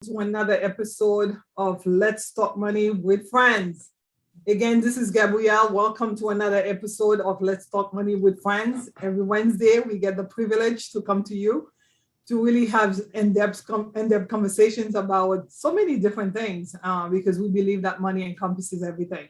to another episode of Let's Talk Money with Friends. Again, this is Gabrielle. Welcome to another episode of Let's Talk Money with Friends. Every Wednesday, we get the privilege to come to you to really have in-depth conversations about so many different things because we believe that money encompasses everything.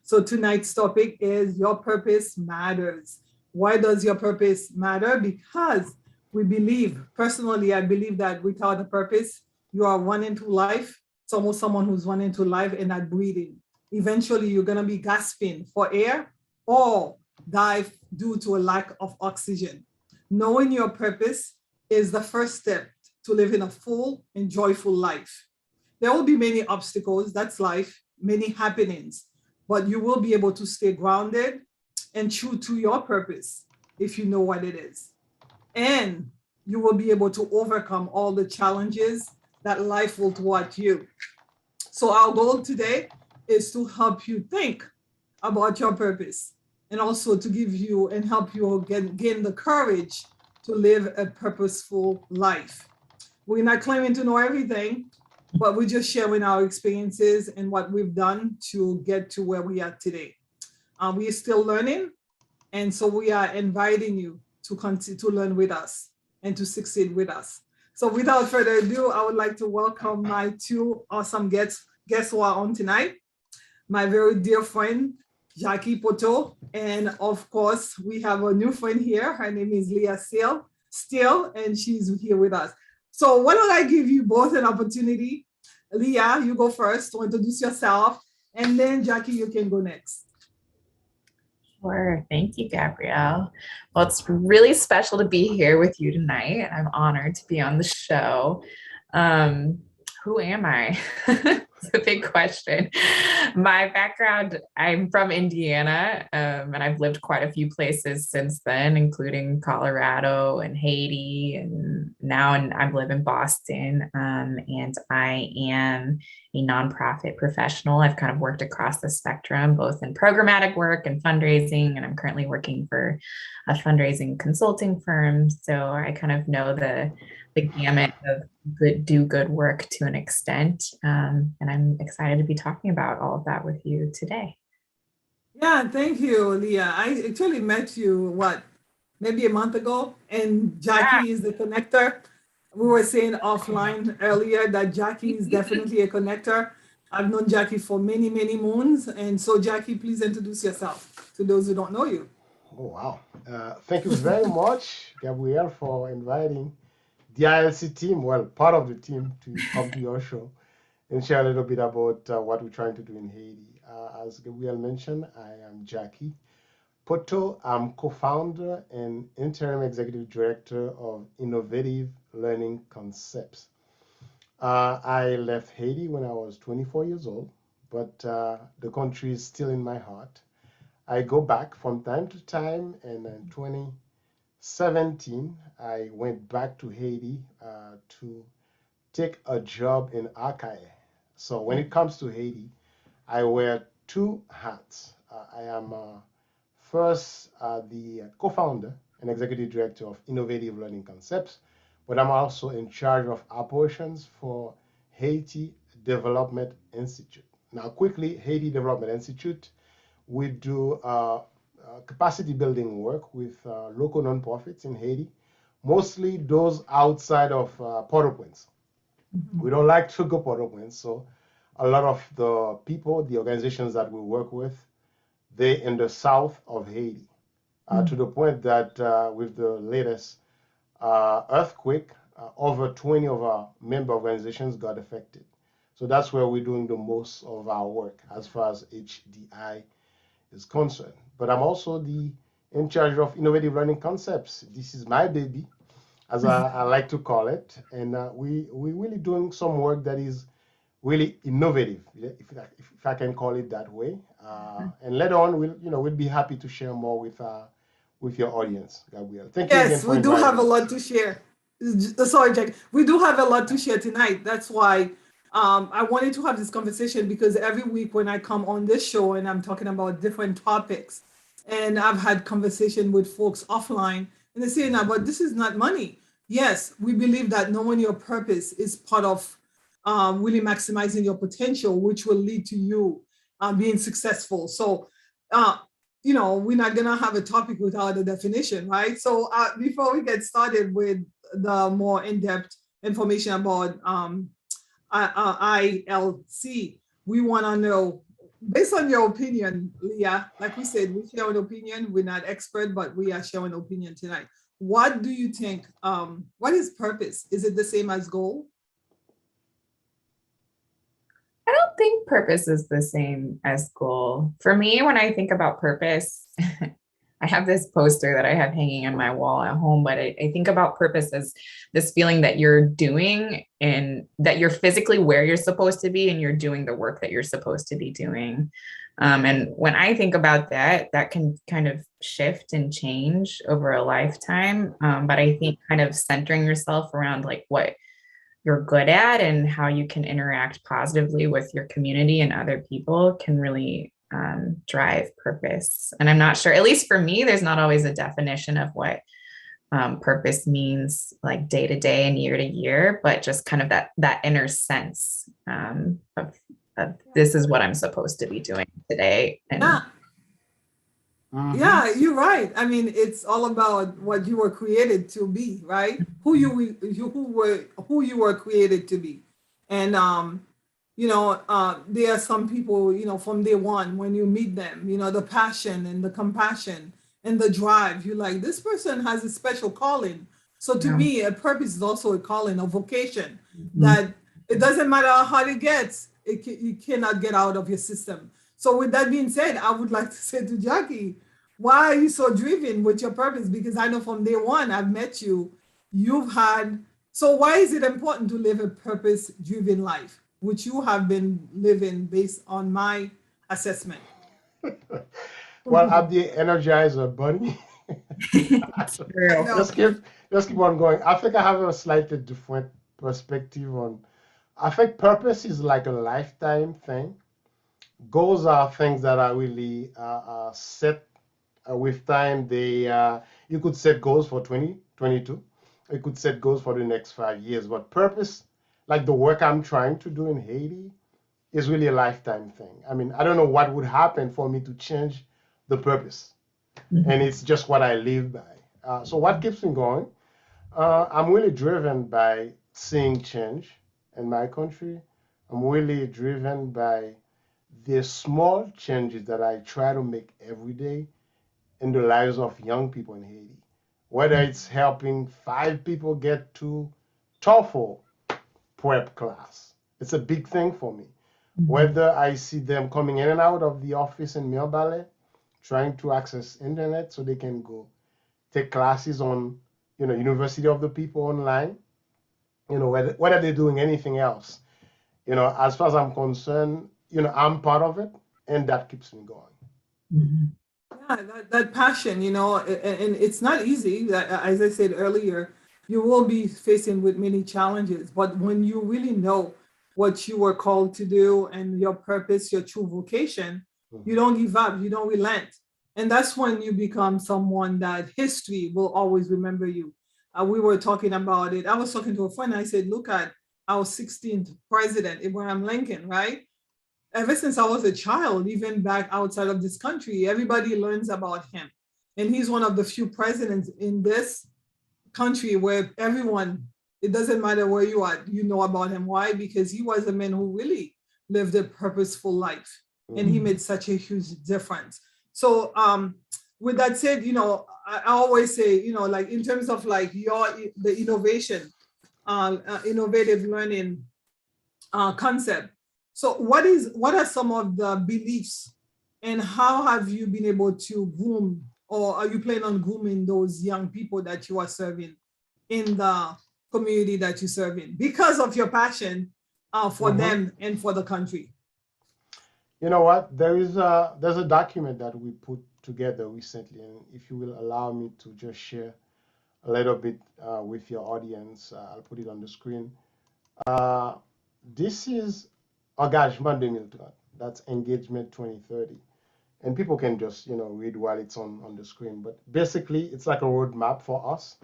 So tonight's topic is your purpose matters. Why does your purpose matter? Because we believe, personally, I believe that without a purpose, you are running through life. It's almost someone who's running through life and not breathing. Eventually, you're going to be gasping for air or die due to a lack of oxygen. Knowing your purpose is the first step to living a full and joyful life. There will be many obstacles, that's life, many happenings, but you will be able to stay grounded and true to your purpose if you know what it is. And you will be able to overcome all the challenges that life will throw at you. So our goal today is to help you think about your purpose and also to give you and help you gain the courage to live a purposeful life. We're not claiming to know everything, but we're just sharing our experiences and what we've done to get to where we are today. We are still learning, and so we are inviting you to continue to learn with us and to succeed with us. So without further ado, I would like to welcome my two awesome guests who are on tonight. My very dear friend, Jacky Poto. And of course, we have a new friend here. Her name is Leah Steele, and she's here with us. So why don't I give you both an opportunity? Leah, you go first to introduce yourself, and then Jacky, you can go next. Sure. Thank you, Gabrielle. Well, it's really special to be here with you tonight. I'm honored to be on the show. Who am I? It's a big question. My background, I'm from Indiana, and I've lived quite a few places since then, including Colorado and Haiti, and now I live in Boston, and I am a nonprofit professional. I've kind of worked across the spectrum, both in programmatic work and fundraising, and I'm currently working for a fundraising consulting firm. So I kind of know the gamut of good work to an extent. And I'm excited to be talking about all of that with you today. Yeah, thank you, Leah. I actually met you, maybe a month ago, and Jacky is the connector. We were saying offline earlier that Jacky is definitely a connector. I've known Jacky for many, many moons. And so, Jacky, please introduce yourself to those who don't know you. Oh, wow. Thank you very much, Gabrielle, for inviting the ILC team, well, part of the team, to come to your show and share a little bit about what we're trying to do in Haiti. As Gabrielle mentioned, I am Jacky Poto. I'm co-founder and interim executive director of Innovative Learning Concepts. I left Haiti when I was 24 years old, but the country is still in my heart. I go back from time to time, and in 2017, I went back to Haiti to take a job in archive. So when it comes to Haiti, I wear two hats. I am first the co-founder and executive director of Innovative Learning Concepts, but I'm also in charge of operations for Haiti Development Institute. Now, quickly, Haiti Development Institute, we do capacity building work with local nonprofits in Haiti, mostly those outside of Port-au-Prince. We don't like to go Port-au-Prince, so a lot of the people, the organizations that we work with, they in the south of Haiti, to the point that with the latest earthquake, over 20 of our member organizations got affected. So that's where we're doing the most of our work as far as HDI is concerned. But I'm also the in charge of innovative learning concepts. This is my baby, as I like to call it, and we really doing some work that is really innovative, if I can call it that way. And later on, we'll be happy to share more with your audience, Gabriel. Thank you again Yes, for we do inviting have a me. lot to share. Sorry, Jack. We do have a lot to share tonight. That's why I wanted to have this conversation because every week when I come on this show and I'm talking about different topics, and I've had conversation with folks offline, and they say, "Now, but this is not money." Yes, we believe that knowing your purpose is part of really maximizing your potential, which will lead to you being successful. So, uh, we're not gonna have a topic without a definition, right? So before we get started with the more in-depth information about ILC, we want to know, based on your opinion, Leah, like we said, we share an opinion. We're not expert, but we are sharing opinion tonight. What do you think? What is purpose? Is it the same as goal? I don't think purpose is the same as goal. For me, when I think about purpose, I have this poster that I have hanging on my wall at home, but I think about purpose as this feeling that you're doing and that you're physically where you're supposed to be and you're doing the work that you're supposed to be doing. And when I think about that, that can kind of shift and change over a lifetime. But I think kind of centering yourself around like what you're good at and how you can interact positively with your community and other people can really drive purpose. And I'm not sure, at least for me, there's not always a definition of what purpose means like day to day and year to year, but just kind of that inner sense of this is what I'm supposed to be doing today. And Yeah. Yeah, you're right. I mean, it's all about what you were created to be, right? Who you were created to be. And there are some people, from day one when you meet them, the passion and the compassion and the drive, you're like, this person has a special calling. So to me, a purpose is also a calling, a vocation that it doesn't matter how hard it gets, you cannot get out of your system. So with that being said, I would like to say to Jacky, why are you so driven with your purpose? Because I know from day one I've met you, so why is it important to live a purpose-driven life, which you have been living based on my assessment? Well, I'm the energizer bunny. I know. Just keep on going. I think I have a slightly different perspective on. I think purpose is like a lifetime thing. Goals are things that are really set with time. You could set goals for 2022. You could set goals for the next 5 years. But purpose, like the work I'm trying to do in Haiti, is really a lifetime thing. I mean, I don't know what would happen for me to change the purpose, and it's just what I live by. So what keeps me going? I'm really driven by seeing change in my country. I'm really driven by the small changes that I try to make every day in the lives of young people in Haiti. Whether it's helping 5 people get to TOEFL prep class, it's a big thing for me. Whether I see them coming in and out of the office in Mirebalais, trying to access internet so they can go take classes on, University of the People online, whether they're doing anything else. As far as I'm concerned, I'm part of it, and that keeps me going. Yeah, that passion, and it's not easy. As I said earlier, you will be facing with many challenges, but when you really know what you were called to do and your purpose, your true vocation, you don't give up, you don't relent. And that's when you become someone that history will always remember you. We were talking about it. I was talking to a friend. I said, look at our 16th president, Abraham Lincoln, right? Ever since I was a child, even back outside of this country, everybody learns about him. And he's one of the few presidents in this country where everyone, it doesn't matter where you are, you know about him. Why? Because he was a man who really lived a purposeful life and he made such a huge difference. So with that said, I always say, like in terms of like the innovation, innovative learning concept. So what are some of the beliefs and how have you been able to groom, or are you planning on grooming those young people that you are serving in the community that you serve in because of your passion for them and for the country? You know what? There's a document that we put together recently, and if you will allow me to just share a little bit with your audience, I'll put it on the screen. This is Engagement 2030. That's Engagement 2030. And people can just, read while it's on the screen. But basically, it's like a roadmap for us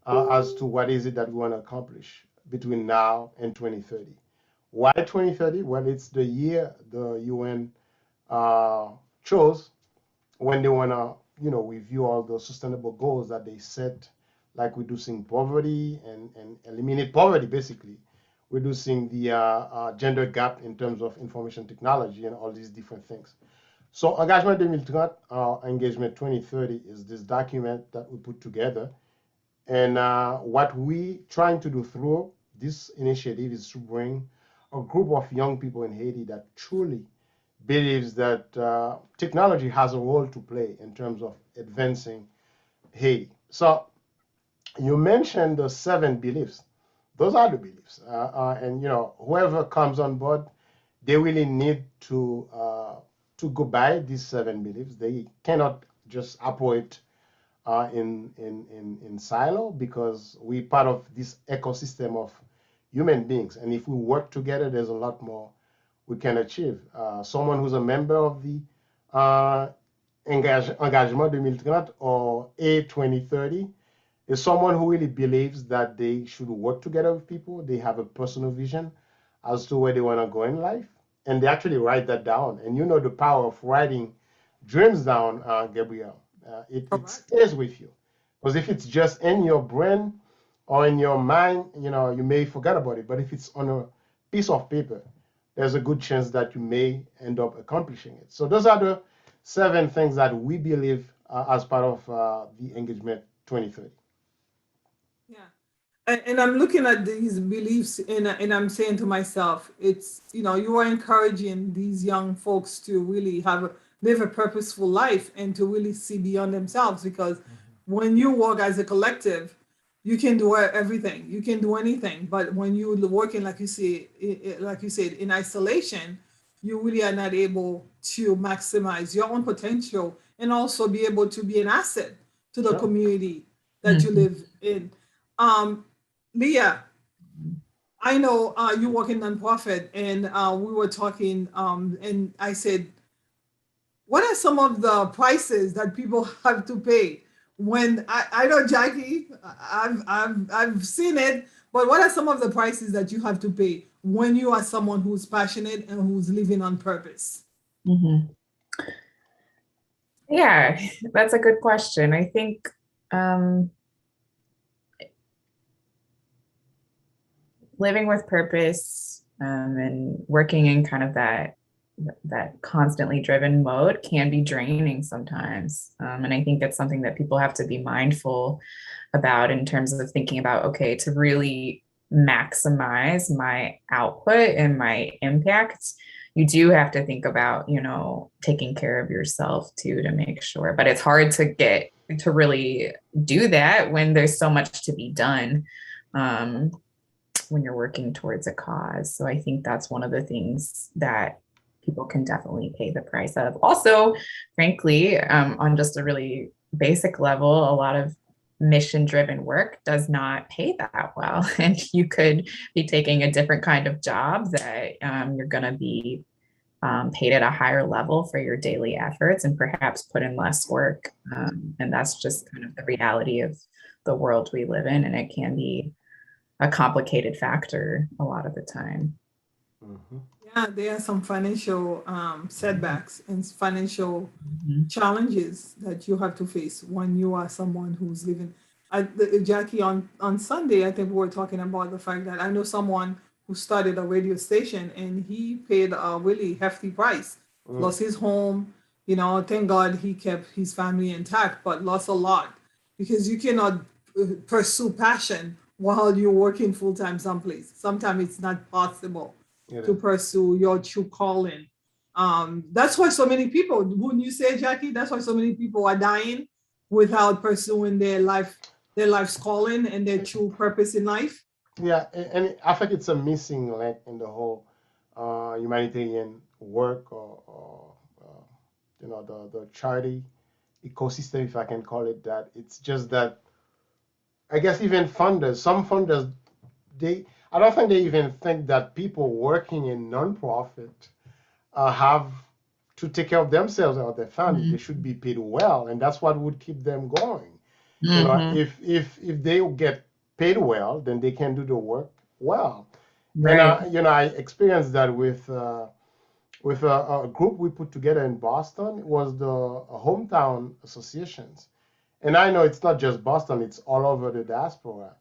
as to what is it that we want to accomplish between now and 2030. Why 2030? Well, it's the year the UN uh, chose when they want to, review all the sustainable goals that they set, like reducing poverty and eliminate poverty, basically, reducing the gender gap in terms of information technology and all these different things. So Engagement 2030, Engagement 2030 is this document that we put together. And what we trying to do through this initiative is to bring a group of young people in Haiti that truly believes that technology has a role to play in terms of advancing Haiti. So you mentioned the 7 beliefs. Those are the beliefs, and whoever comes on board, they really need to go by these 7 beliefs. They cannot just operate in silo because we're part of this ecosystem of human beings, and if we work together, there's a lot more we can achieve. Someone who's a member of the uh, Engagement 2030 or A 2030 is someone who really believes that they should work together with people. They have a personal vision as to where they want to go in life, and they actually write that down. And you know the power of writing dreams down, Gabrielle. It Correct. stays with you. Because if it's just in your brain or in your mind, you may forget about it. But if it's on a piece of paper, there's a good chance that you may end up accomplishing it. So those are the 7 things that we believe as part of the engagement 2030. Yeah. And I'm looking at these beliefs and I'm saying to myself, it's, you are encouraging these young folks to really live a purposeful life and to really see beyond themselves because when you work as a collective, you can do everything, you can do anything. But when you're working, like you say, like you said, in isolation, you really are not able to maximize your own potential and also be able to be an asset to the Sure. community that you Mhm. live in. Um, Leah, I know you work in nonprofit, and we were talking, and I said, what are some of the prices that people have to pay? When I know Jackie, I've seen it, but what are some of the prices that you have to pay when you are someone who's passionate and who's living on purpose? Mhm. Yeah, that's a good question. I think um, living with purpose and working in kind of that constantly driven mode can be draining sometimes. And I think that's something that people have to be mindful about in terms of thinking about, okay, to really maximize my output and my impact, you do have to think about, taking care of yourself too to make sure. But it's hard to really do that when there's so much to be done. Um, when you're working towards a cause. So I think that's one of the things that people can definitely pay the price of. Also, frankly, on just a really basic level, a lot of mission driven work does not pay that well. And you could be taking a different kind of job that you're going to be paid at a higher level for your daily efforts and perhaps put in less work. And that's just kind of the reality of the world we live in. And it can be a complicated factor a lot of the time. Mhm. Yeah, there are some financial setbacks and financial Mhm. challenges that you have to face when you are someone who's living. Jackie, on Sunday, I think we were talking about the fact that I know someone who started a radio station and he paid a really hefty price, Mm. lost his home. Thank God he kept his family intact, but lost a lot because you cannot pursue passion while you're working full time someplace. Sometimes it's not possible It to is. pursue your true calling. That's why so many people, wouldn't you say, Jackie? That's why so many people are dying without pursuing their life's calling and their true purpose in life. Yeah, and I think it's a missing link in the whole humanitarian work or the charity ecosystem, if I can call it that. It's just that I guess even funders, some funders, they I don't think they even think that people working in nonprofit have to take care of themselves or their family. They should be paid well, and that's what would keep them going. Mhm. If they get paid well, then they can do the work well. And Right. I experienced that with a group we put together in Boston. It was the hometown associations, and I know it's not just Boston; it's all over the diaspora.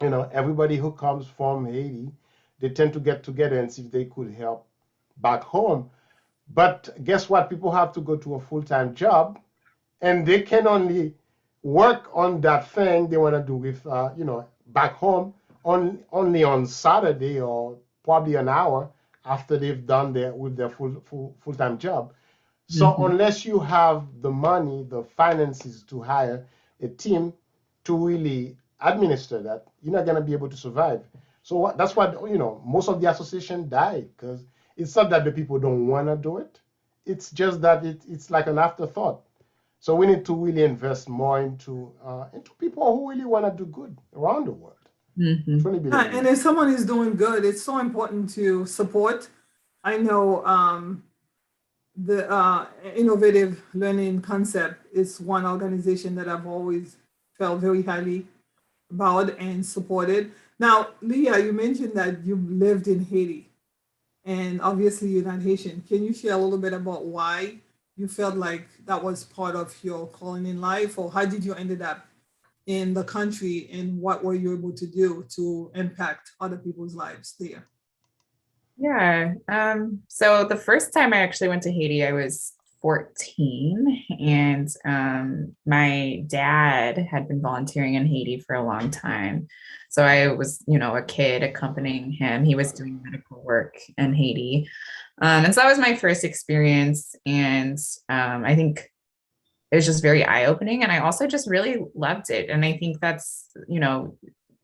Everybody who comes from Haiti, they tend to get together and see if they could help back home. But guess what? People have to go to a full-time job, and they can only work on that thing they want to do with back home only on Saturday, or probably an hour after they've done their full-time job. So Mhm. unless you have the money, the finances to hire a team to really administer that, you're not going to be able to survive. So that's why most of the association died, because it's not that the people don't want to do it. It's just that it's like an afterthought. So we need to really invest more into people who really want to do good around the world. Mhm. Truly believe in And that. if someone is doing good, it's so important to support. I know the innovative learning concept is one organization that I've always felt very highly about and supported. Now, Leah, you mentioned that you lived in Haiti, and obviously you're not Haitian. Can you share a little bit about why you felt like that was part of your calling in life, or how did you ended up in the country, and what were you able to do to impact other people's lives there? Yeah. So the first time I actually went to Haiti, I was 14, and my dad had been volunteering in Haiti for a long time. So I was, a kid accompanying him. He was doing medical work in Haiti. And so that was my first experience. And I think it was just very eye-opening. And I also just really loved it. And I think that's,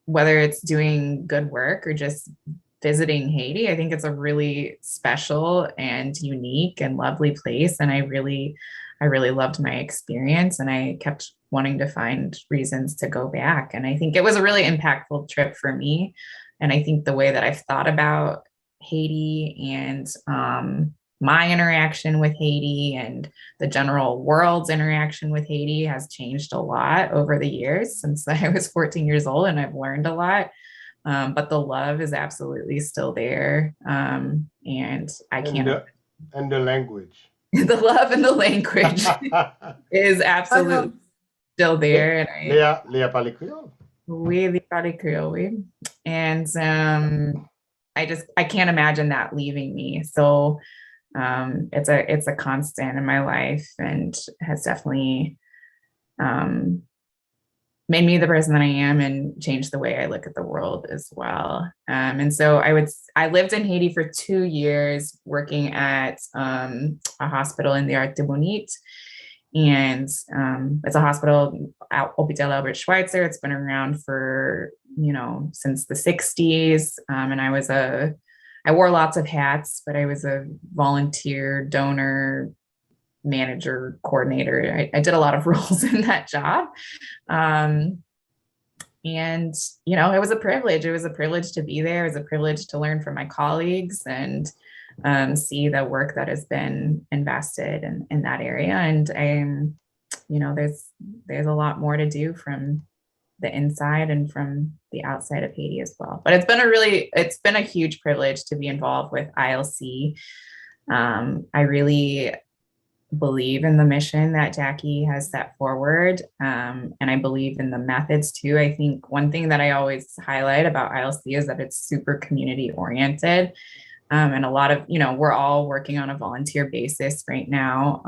whether it's doing good work or just visiting Haiti, I think it's a really special and unique and lovely place. And I really loved my experience, and I kept wanting to find reasons to go back. And I think it was a really impactful trip for me. And I think the way that I've thought about Haiti and my interaction with Haiti and the general world's interaction with Haiti has changed a lot over the years since I was 14 years old, and I've learned a lot. But the love is absolutely still there. And I And can't, the language. the love and the language is I absolutely know. still there. And Léa parle créole. really parle Creole. And I can't imagine that leaving me. So it's a constant in my life, and has definitely um, made me the person that I am and changed the way I look at the world as well. And so I lived in Haiti for 2 years working at a hospital in the Artibonite. And it's a hospital at Hôpital Albert Schweitzer. It's been around for, since the 60s. And I wore lots of hats, but I was a volunteer, donor, manager, coordinator. I did a lot of roles in that job. Um, and, it was a privilege. It was a privilege to be there. It was a privilege to learn from my colleagues and see the work that has been invested in that area. And there's a lot more to do from the inside and from the outside of Haiti as well. But it's been a huge privilege to be involved with ILC. I really believe in the mission that Jacky has set forward. And I believe in the methods too. I think one thing that I always highlight about ILC is that it's super community oriented. And a lot of, we're all working on a volunteer basis right now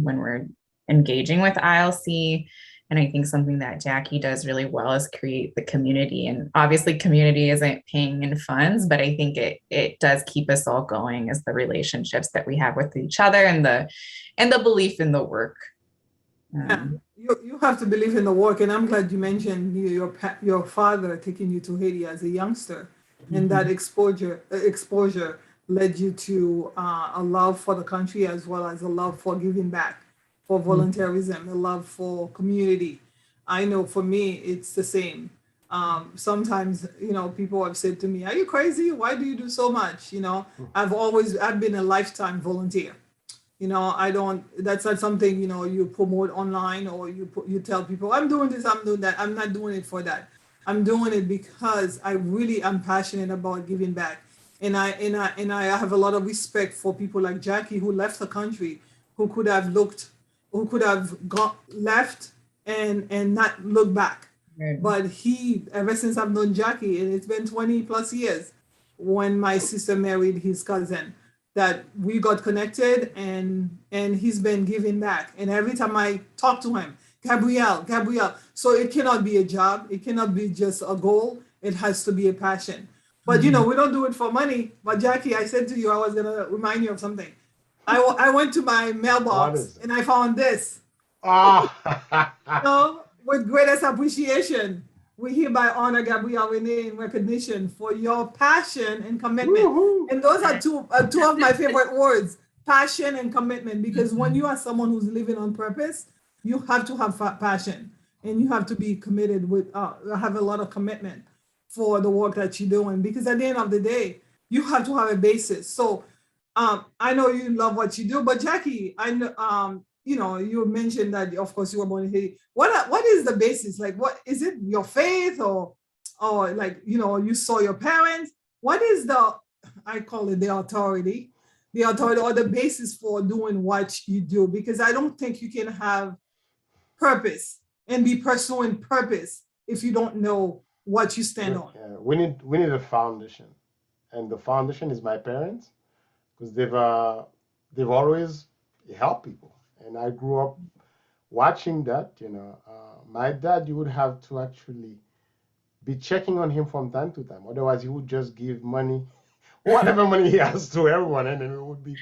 when we're engaging with ILC. And I think something that Jacky does really well is create the community. And obviously, community isn't paying in funds, but I think it does keep us all going, as the relationships that we have with each other and the belief in the work. Yeah, you have to believe in the work, and I'm glad you mentioned your father taking you to Haiti as a youngster, and that Mhm. exposure led you to a love for the country, as well as a love for giving back, for volunteerism, a love for community. I know for me it's the same. Sometimes people have said to me, "Are you crazy? Why do you do so much?" I've been a lifetime volunteer. I don't, that's not something you promote online, or you tell people I'm doing this, I'm doing that. I'm not doing it for that. I'm doing it because I really am passionate about giving back. And I have a lot of respect for people like Jacky who left the country, who could have looked, who could have got left and not look back. Right. But he, ever since I've known Jacky, and it's been 20 plus years, when my sister married his cousin, that we got connected, and he's been giving back. And every time I talk to him, Gabrielle. So it cannot be a job. It cannot be just a goal. It has to be a passion. But Mhm. we don't do it for money. But Jacky, I said to you, I was gonna remind you of something. I went to my What mailbox is it? and I found this. Ah, With greatest appreciation, we hereby honor Gabrielle Renee in recognition for your passion and commitment. woohoo! And those are two of my favorite words, passion and commitment, because when you Mhm. are someone who's living on purpose, you have to have passion, and you have to be committed with, have a lot of commitment for the work that you're doing, because at the end of the day, you have to have a basis. So I know you love what you do, but Jacky, I know, you mentioned that of course you were born in Haiti. What is the basis? Like, what is it? Your faith, or like, you saw your parents? What is the, I call it the authority or the basis for doing what you do? Because I don't think you can have purpose and be pursuing purpose if you don't know what you stand on. We need a foundation, and the foundation is my parents because they've always helped people, and I grew up watching that. My dad, you would have to actually be checking on him from time to time. Otherwise, he would just give money, whatever money he has, to everyone, and then we would be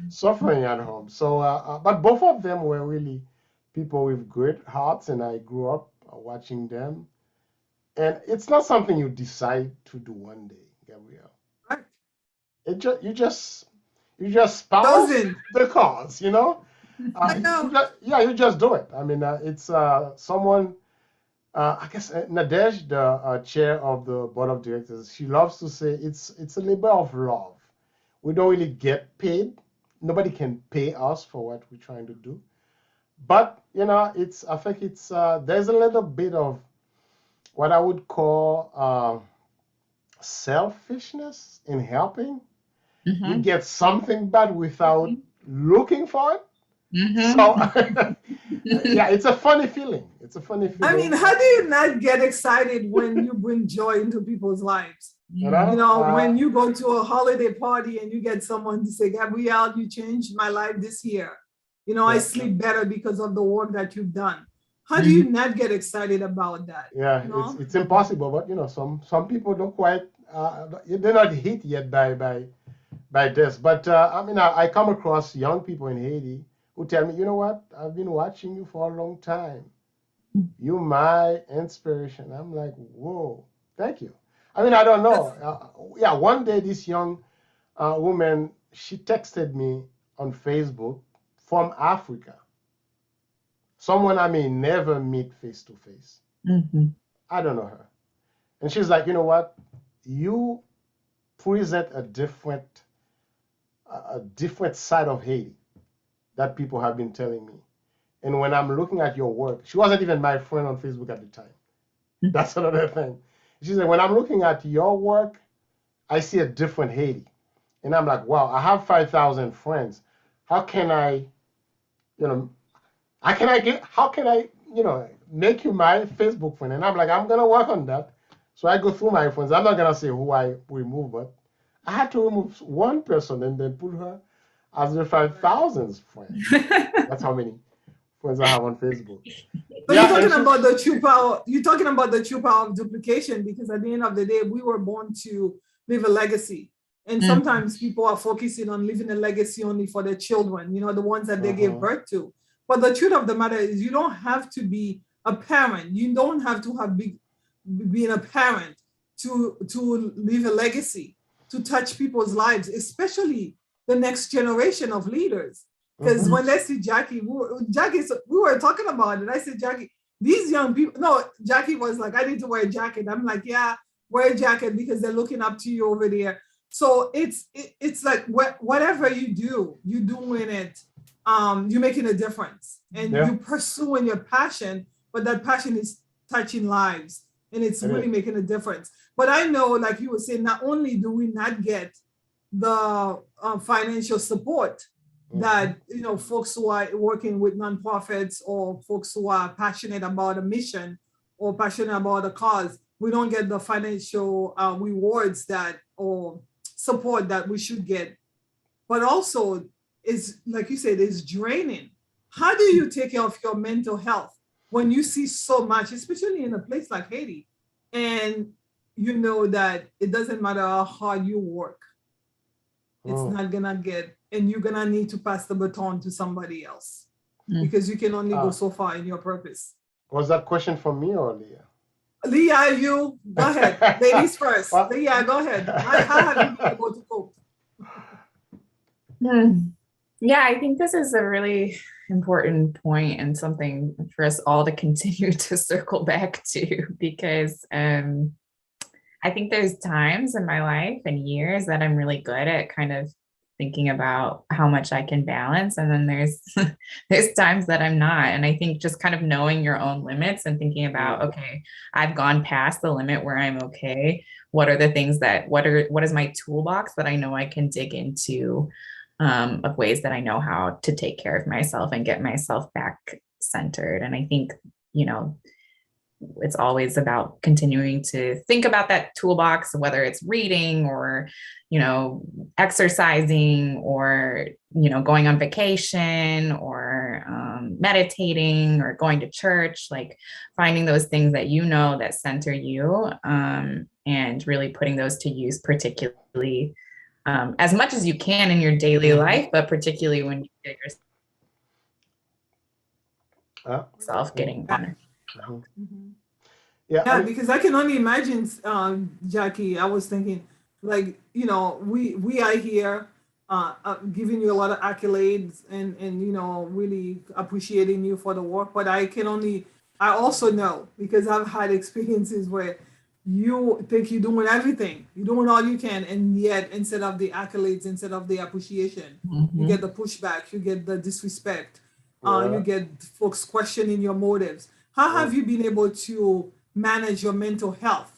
suffering at home. So, but both of them were really people with great hearts, and I grew up watching them. And it's not something you decide to do one day, Gabrielle. Right? You just spouse Doesn't. the cause, you know. I know. You just do it. I mean, it's someone. I guess Nadej, the chair of the board of directors, she loves to say it's a labor of love. We don't really get paid. Nobody can pay us for what we're trying to do. But it's I think it's there's a little bit of what I would call selfishness in helping. We Mhm. get something bad without looking for it. So Mhm. yeah, it's a funny feeling. It's a funny I mean, feeling. how do you not get excited when you bring joy into people's lives? You Mhm. know, When you go to a holiday party and you get someone to say, Gabrielle, you changed my life this year. I yeah, yeah, sleep better because of the work that you've done. How do Mhm. you not get excited about that? yeah. You It's know? it's impossible, but some people don't quite. They're not hit yet by this. But I mean, I come across young people in Haiti who tell me, you know what? I've been watching you for a long time. You my inspiration. I'm like, whoa, thank you. I mean, I don't know. That's Yeah, one day this young woman, she texted me on Facebook from Africa, someone I may never meet face to face. Mhm. I don't know her, and she's like, you know what? You present a different side of Haiti that people have been telling me. And when I'm looking at your work, she wasn't even my friend on Facebook at the time. That's another thing. She said, when I'm looking at your work, I see a different Haiti. And I'm like, wow, I have 5,000 friends. How can I, you know, how can I, make you my Facebook friend? And I'm like, I'm going to work on that. So I go through my friends. I'm not going to say who I remove, but I had to remove one person and then put her as the 5,000th friend. That's how many friends I have on Facebook. So you're Yeah, and talking she, about the true power. You're talking about the true power of duplication, because at the end of the day, we were born to leave a legacy. And Mhm. sometimes people are focusing on leaving a legacy only for their children, the ones that they gave uh-huh. birth to. But the truth of the matter is, you don't have to be a parent. You don't have to have being a parent to leave a legacy, to touch people's lives, especially the next generation of leaders. Because Hmm. when they see Jacky, we were talking about it. I said, Jacky, these young people, no, Jacky was like, I need to wear a jacket. I'm like, yeah, wear a jacket because they're looking up to you over there. So it's like whatever you do, you doing it, you're making a difference and Yeah. you pursuing your passion, but that passion is touching lives. and it's It really is. making a difference. But I know, like you were saying, not only do we not get the financial support Mm-hmm. that folks who are working with nonprofits or folks who are passionate about a mission or passionate about a cause, we don't get the financial rewards that or support that we should get. But also, is like you said, is draining. How do you take care of your mental health when you see so much, especially in a place like Haiti, and you know that it doesn't matter how hard you work, it's Mm. not gonna get, and you're gonna need to pass the baton to somebody else Mm. because you can only go Uh, so far in your purpose. was that question for me or Leah? Leah, you go ahead. Ladies first. Well, Leah, go ahead. How have you been able to cope? Hmm. Yeah, I think this is a really important point and something for us all to continue to circle back to because I think there's times in my life and years that I'm really good at kind of thinking about how much I can balance. And then there's there's times that I'm not. And I think just kind of knowing your own limits and thinking about, mm, okay, I've gone past the limit where I'm okay. What are the things that what is my toolbox that I know I can dig into of ways that I know how to take care of myself and get myself back centered. And I think, you know, it's always about continuing to think about that toolbox, whether it's reading or, you know, exercising or, you know, going on vacation or meditating or going to church, like finding those things that you know that center you and really putting those to use, particularly as much as you can in your daily mm-hmm. life, but particularly when you get uh, yourself mm, getting Yeah. on. mhm. Mhm. Yeah, I Yeah, mean, because I can only imagine, Jackie. I was thinking, like, we are here, giving you a lot of accolades and really appreciating you for the work. But I also know because I've had experiences where you think you're doing everything, you're doing all you can, and yet instead of the accolades, instead of the appreciation, you get Mhm. the pushback, you get the disrespect, you yeah. get folks questioning your motives. How Mm. have you been able to manage your mental health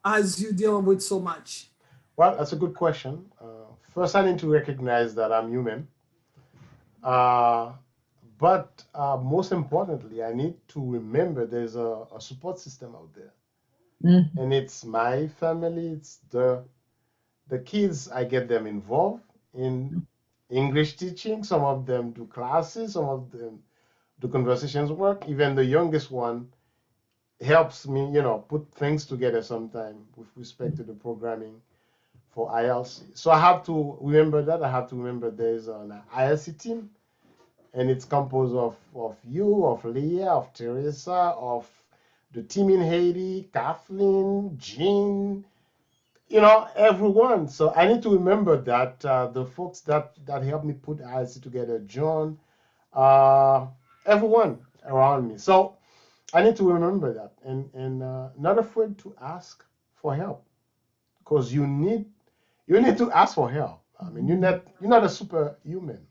as you deal with so much? Well, that's a good question. First, I need to recognize that I'm human. Uh, but most importantly, I need to remember there's a support system out there. Mhm. And it's my family, it's the kids. I get them involved in English teaching. Some of them do classes, some of them do conversations work. Even the youngest one helps me, put things together sometime with respect to the programming for ILC. So I have to remember that. I have to remember there's an ILC team, and it's composed of you, of Leah, of Teresa, of the team in Haiti, Kathleen, Jean, everyone. So I need to remember that the folks that helped me put ILC together, John, uh, everyone around me. So I need to remember that, and not afraid to ask for help because you need to ask for help. I mean, you're not a superhuman,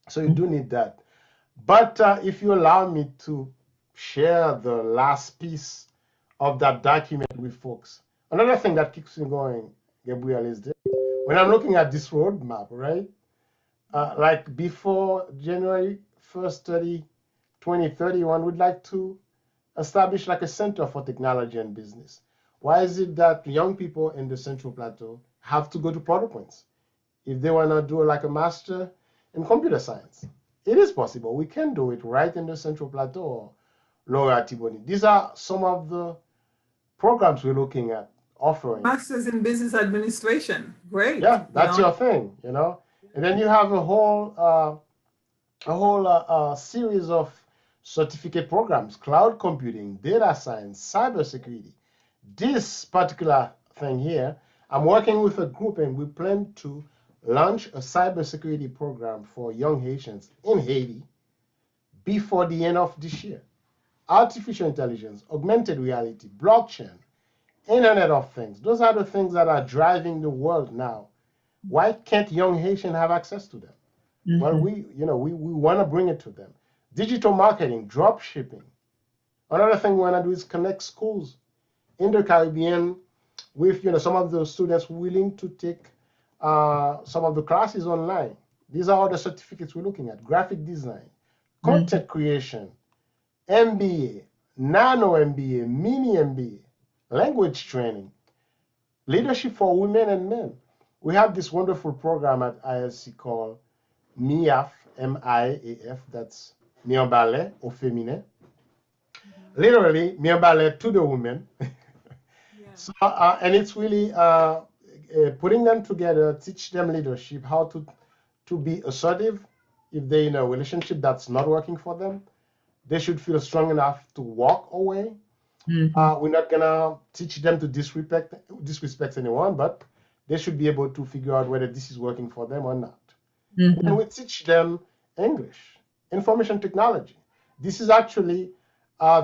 so you do need that. But if you allow me to share the last piece of that document with folks, another thing that keeps me going, Gabriel, is this. When I'm looking at this roadmap, right? Like before January 1st, 2031, we'd like to establish like a center for technology and business. Why is it that young people in the Central Plateau have to go to Port-au-Prince if they want to do like a master in computer science? It is possible. We can do it right in the Central Plateau or Lower Tibonite. These are some of the programs we're looking at offering. Masters in Business Administration. Great. Yeah, that's your thing. And then you have a whole series of certificate programs: cloud computing, data science, cybersecurity. This particular thing here, I'm working with a group, and we plan to launch a cybersecurity program for young Haitians in Haiti before the end of this year. Artificial intelligence, augmented reality, blockchain, Internet of Things. Those are the things that are driving the world now. Why can't young Haitians have access to them? Well, Mhm. we want to bring it to them. Digital marketing, drop shipping. Another thing we want to do is connect schools in the Caribbean with some of the students willing to take some of the classes online. These are all the certificates we're looking at: graphic design, content creation, MBA, nano MBA, mini MBA, language training, leadership for women and men. We have this wonderful program at ISC called MIAF, MIAF, that's Miambale au féminin. Literally, Miambale to the women. Yeah. So, and it's really putting them together, teach them leadership, how to be assertive if they're in a relationship that's not working for them. They should feel strong enough to walk away. We're not gonna teach them to disrespect anyone, but they should be able to figure out whether this is working for them or not. And we teach them English, information technology. This is actually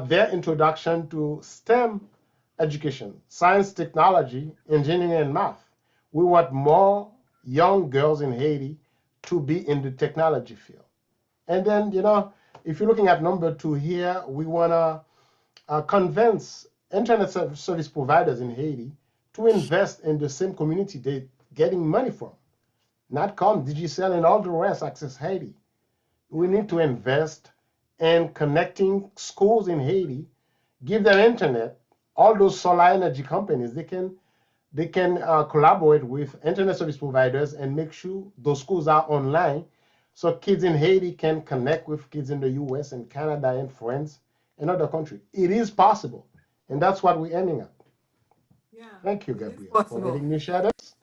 their introduction to STEM education: science, technology, engineering, and math. We want more young girls in Haiti to be in the technology field. And then, if you're looking at number 2 here, we want to convince internet service providers in Haiti to invest in the same community they're getting money from. Natcom, Digicel, and all the rest access Haiti. We need to invest in connecting schools in Haiti, give them internet. All those solar energy companies, they can collaborate with internet service providers and make sure those schools are online, so kids in Haiti can connect with kids in the US and Canada and France and other countries. It is possible, and that's what we're aiming at. Yeah. Thank you, It is Gabriel, for possible. letting me share this.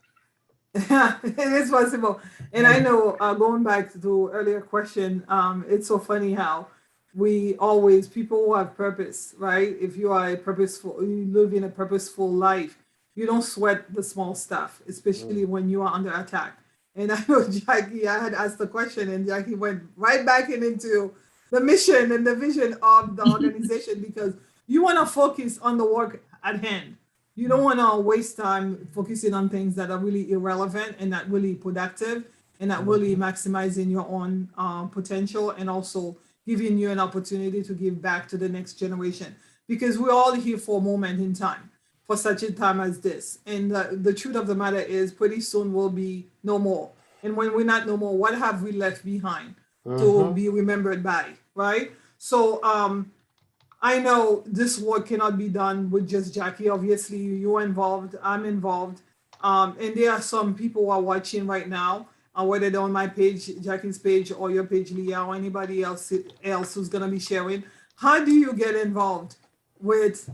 It is possible. And I know, going back to the earlier question, it's so funny how we always, people who have purpose, right? If you are a purposeful, you live in a purposeful life, you don't sweat the small stuff, especially when you are under attack. And I know Jackie, I had asked the question, and Jackie went right back into the mission and the vision of the organization, because you want to focus on the work at hand. You don't want to waste time focusing on things that are really irrelevant and not really productive, and not really maximizing your own potential, and also giving you an opportunity to give back to the next generation. Because we're all here for a moment in time, for such a time as this. And the truth of the matter is, pretty soon we'll be no more. And when we're not no more, what have we left behind to be remembered by, right? So I know this work cannot be done with just Jackie. Obviously, you're involved, I'm involved. And there are some people who are watching right now, whether they're on my page, Jackie's page, or your page, Leah, or anybody else who's going to be sharing. How do you get involved with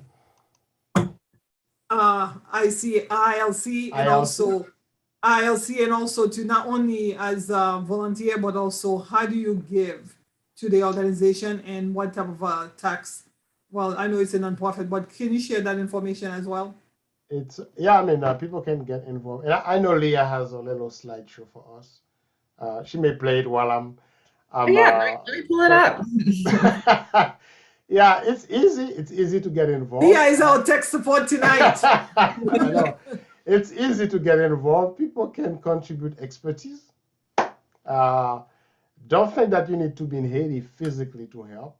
I see ILC, and ILC. also ILC, and also to not only as a volunteer, but also how do you give to the organization, and what type of tax? Well, I know it's a nonprofit, but can you share that information as well? I mean, people can get involved. And I know Leah has a little slideshow for us. She may play it while I'm Yeah, let me pull it up. yeah, it's easy. It's easy to get involved. Leah is our tech support tonight. I know. It's easy to get involved. People can contribute expertise. Uh, don't think that you need to be in Haiti physically to help.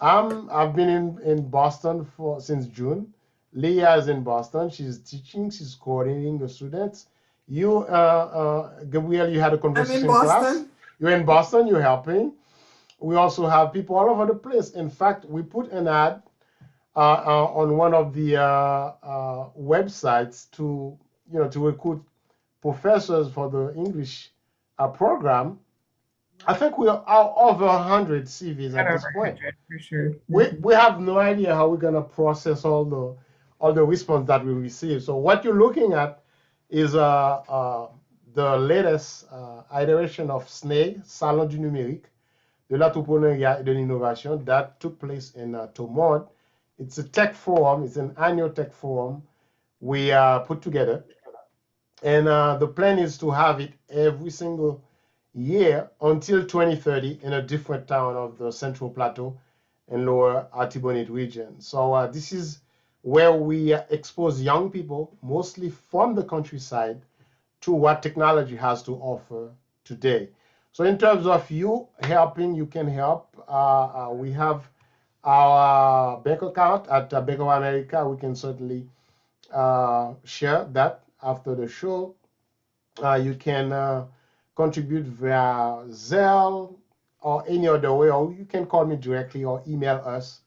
I've been in Boston since June. Leah is in Boston. She's teaching. She's coordinating the students. Gabriel, you had a I'm in conversation class. Boston. You're in Boston. You're helping. We also have people all over the place. In fact, we put an ad on one of the websites to recruit professors for the English program. I think we are over 100 CVs Got at this over point. 100 for sure. We have no idea how we're gonna process all the response that we receive. So what you're looking at is the latest iteration of SNAI, Salon du Numérique, de l'entrepreneuriat et de l'innovation, that took place in Tomont. It's a tech forum. It's an annual tech forum we put together. And the plan is to have it every single year until 2030 in a different town of the Central Plateau and Lower Artibonite region. So this is where we expose young people, mostly from the countryside, to what technology has to offer today. So in terms of you helping, you can help. We have our bank account at Bank of America. We can certainly share that after the show. You can contribute via Zelle or any other way, or you can call me directly or email us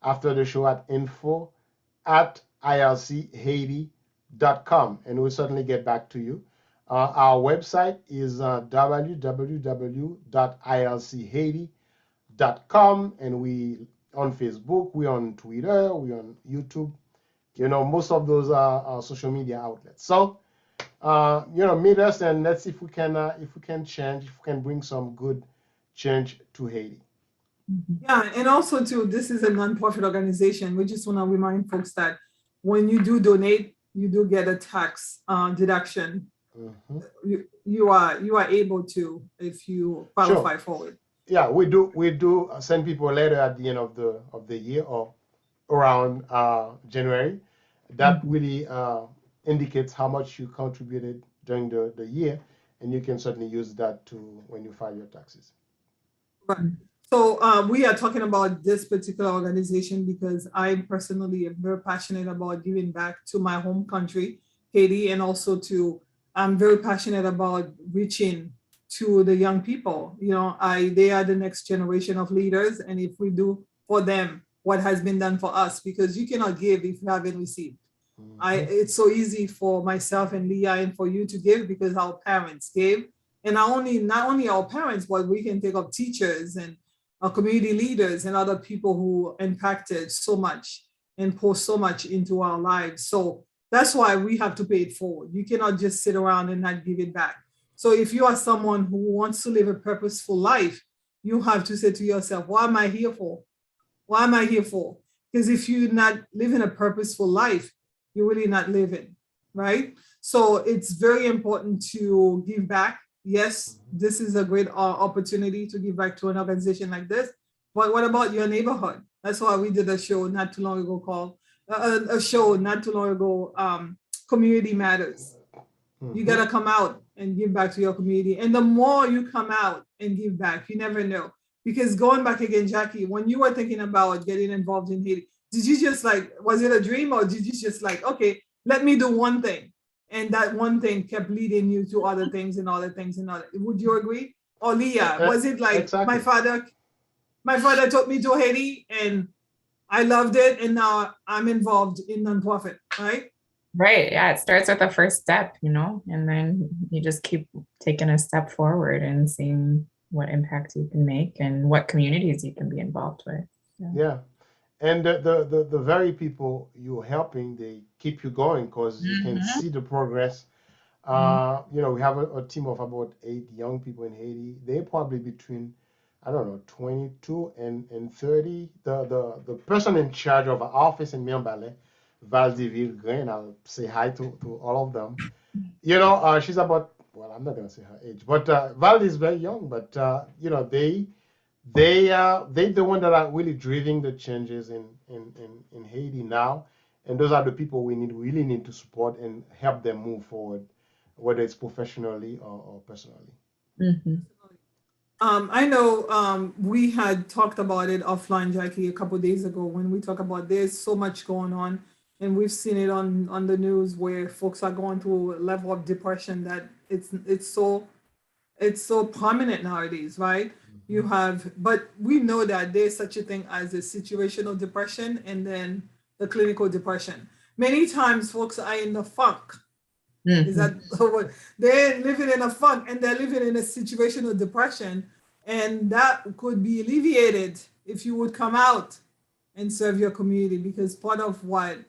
after the show at info@ilchaiti.com, and we'll certainly get back to you. Our website is www.ilchaiti.com, and we on Facebook, we on Twitter, we on YouTube. Most of those are social media outlets. So meet us and let's see if we can change, if we can bring some good change to Haiti. Yeah, and also too, this is a nonprofit organization. We just want to remind folks that when you do donate, you do get a tax deduction. Mm-hmm. You are able to if you qualify for it. Yeah, we do send people a letter at the end of the year or around January. That really indicates how much you contributed during the year, and you can certainly use that to when you file your taxes. Right. So we are talking about this particular organization because I personally am very passionate about giving back to my home country, Haiti, and also I'm very passionate about reaching to the young people. They are the next generation of leaders, and if we do for them what has been done for us, because you cannot give if you haven't received. It's so easy for myself and Leah and for you to give because our parents gave, and not only our parents, but we can think of teachers and our community leaders and other people who impacted so much and pour so much into our lives. So that's why we have to pay it forward. You cannot just sit around and not give it back. So if you are someone who wants to live a purposeful life, you have to say to yourself, what am I here for? What am I here for? Because if you're not living a purposeful life, you're really not living, right? So it's very important to give back. Yes, this is a great opportunity to give back to an organization like this. But what about your neighborhood? That's why we did a show not too long ago called Community Matters. You got to come out and give back to your community. And the more you come out and give back, you never know. Because going back again, Jacky, when you were thinking about getting involved in Haiti, did you just was it a dream, or did you just okay, let me do one thing? And that one thing kept leading you to other things and other things and other. Would you agree? Or Leah, was it exactly. My father took me to Haiti and I loved it, and now I'm involved in nonprofit, right? Right. Yeah. It starts with the first step, and then you just keep taking a step forward and seeing what impact you can make and what communities you can be involved with. Yeah. And the very people you're helping, they keep you going because you can see the progress. We have a team of about 8 young people in Haiti. They're probably between, I don't know, 22 and 30. The person in charge of our office in Miambale, Valdiville Grain, I'll say hi to all of them. She's about, well, I'm not going to say her age, but Val is very young, but, they're the one that are really driving the changes in Haiti now. And those are the people we really need to support and help them move forward, whether it's professionally or personally. I know we had talked about it offline, Jacky, a couple of days ago when we talk about there's so much going on, and we've seen it on the news where folks are going through a level of depression that it's so prominent nowadays, right? But we know that there's such a thing as a situational depression and then the clinical depression. Many times folks are in the funk. Is that what they're living in a funk, and they're living in a situational depression, and that could be alleviated if you would come out and serve your community, because part of when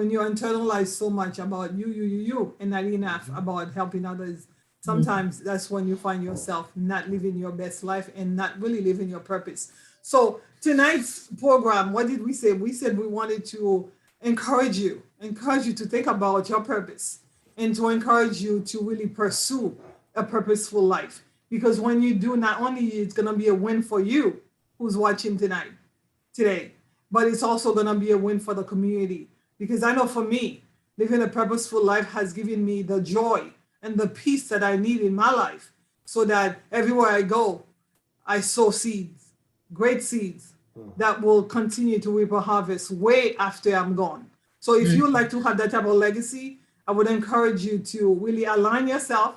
you internalize so much about you and not enough about helping others, sometimes that's when you find yourself not living your best life and not really living your purpose. So tonight's program, what did we say? We said we wanted to encourage you to think about your purpose and to encourage you to really pursue a purposeful life. Because when you do, not only it's going to be a win for you who's watching today, but it's also going to be a win for the community. Because I know for me, living a purposeful life has given me the joy and the peace that I need in my life, so that everywhere I go, I sow seeds, great seeds, that will continue to reap a harvest way after I'm gone. So if you like to have that type of legacy, I would encourage you to really align yourself.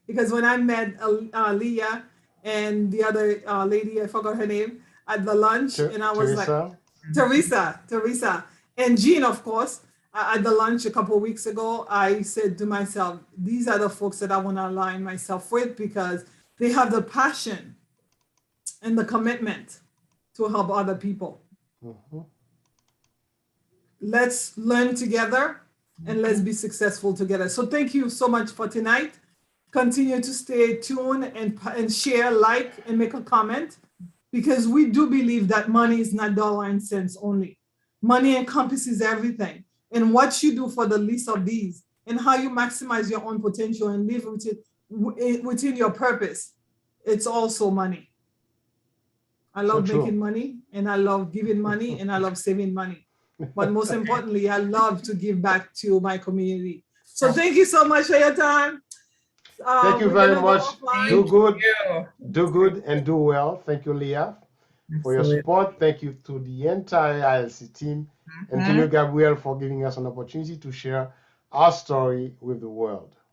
Because when I met Leah and the other lady, I forgot her name, at the lunch, and I was like, Teresa, and Jean, of course, at the lunch a couple of weeks ago, I said to myself, these are the folks that I want to align myself with because they have the passion and the commitment to help other people. Let's learn together and let's be successful together. So thank you so much for tonight. Continue to stay tuned and share, like, and make a comment, because we do believe that money is not dollar and cents only. Money encompasses everything. And what you do for the least of these and how you maximize your own potential and live within your purpose, it's also money. I love making money, and I love giving money, and I love saving money. But most importantly, I love to give back to my community. So thank you so much for your time. Thank you very much. Do good, and do well. Thank you, Leah, for your support. Thank you to the entire ILC team, and to you, Gabrielle, for giving us an opportunity to share our story with the world.